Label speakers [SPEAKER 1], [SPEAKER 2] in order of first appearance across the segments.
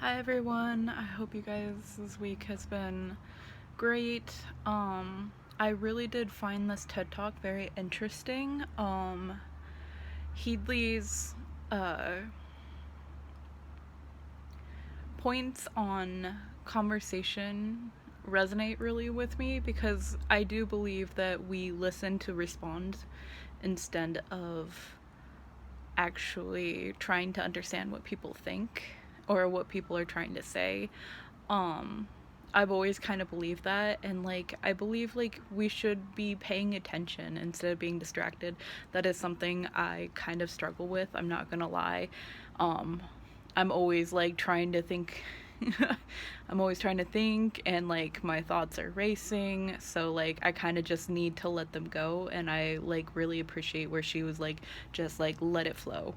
[SPEAKER 1] Hi everyone, I hope you guys this week has been great. I really did find this TED Talk very interesting. Heedley's uh, points on conversation resonate really with me because I do believe that we listen to respond instead of actually trying to understand what people think or what people are trying to say. Um, I've always kind of believed that, and I believe we should be paying attention instead of being distracted. That is something I kind of struggle with. I'm not gonna lie. Um, I'm always trying to think. I'm always trying to think, and my thoughts are racing. So I kind of just need to let them go, and I really appreciate where she was just let it flow,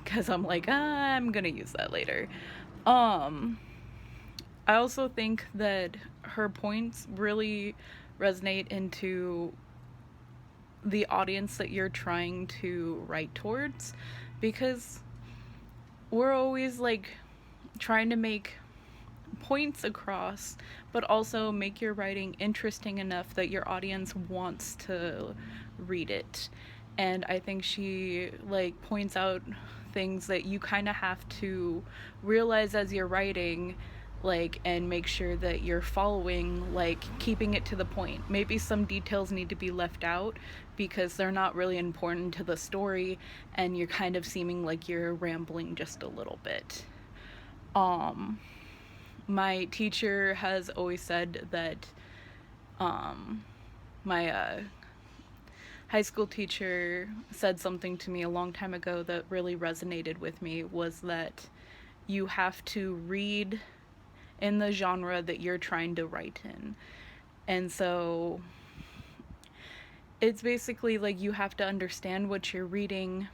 [SPEAKER 1] because I'm I'm gonna use that later. Um, I also think that her points really resonate into the audience that you're trying to write towards, because we're always trying to make points across, but also make your writing interesting enough that your audience wants to read it. And I think she points out things that you kind of have to realize as you're writing, and make sure that you're following, keeping it to the point. Maybe some details need to be left out because they're not really important to the story, and you're kind of seeming like you're rambling just a little bit. My teacher has always said that my high school teacher said something to me a long time ago that really resonated with me, was that you have to read in the genre that you're trying to write in. And so it's basically you have to understand what you're reading,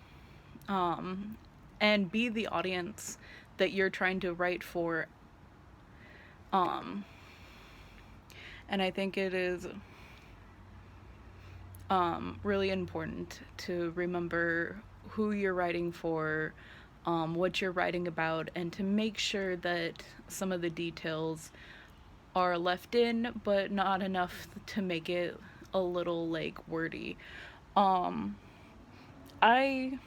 [SPEAKER 1] and be the audience that you're trying to write for. And I think it is really important to remember who you're writing for, what you're writing about, and to make sure that some of the details are left in, but not enough to make it a little wordy. I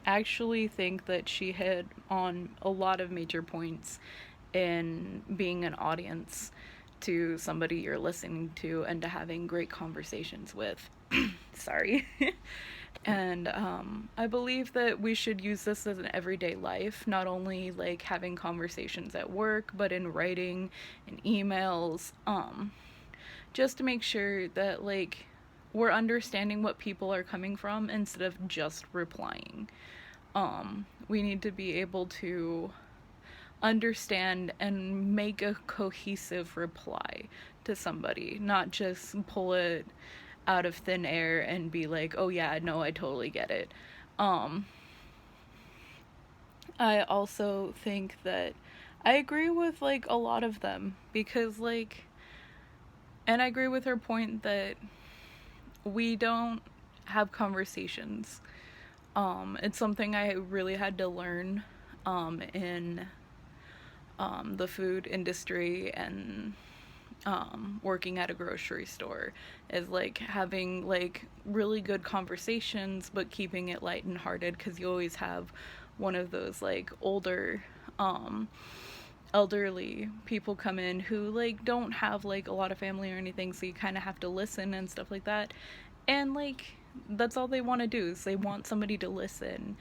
[SPEAKER 1] actually think that she hit on a lot of major points in being an audience to somebody you're listening to and to having great conversations with. Sorry. And I believe that we should use this as an everyday life, not only having conversations at work, but in writing, in emails, just to make sure that we're understanding what people are coming from instead of just replying. We need to be able to understand and make a cohesive reply to somebody, not just pull it out of thin air and be oh yeah, no, I totally get it. I also think that I agree with a lot of them, because and I agree with her point that we don't have conversations. It's something I really had to learn in the food industry and working at a grocery store, is having really good conversations but keeping it light and hearted, because you always have one of those older elderly people come in who don't have a lot of family or anything, so you kind of have to listen and stuff like that. And that's all they want to do, is they want somebody to listen,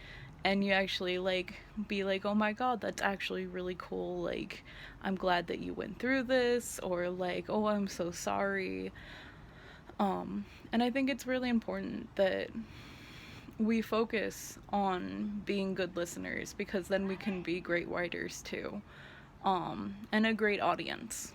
[SPEAKER 1] and you actually be oh my god, that's actually really cool, I'm glad that you went through this, or oh, I'm so sorry. And I think it's really important that we focus on being good listeners, because then we can be great writers too, and a great audience.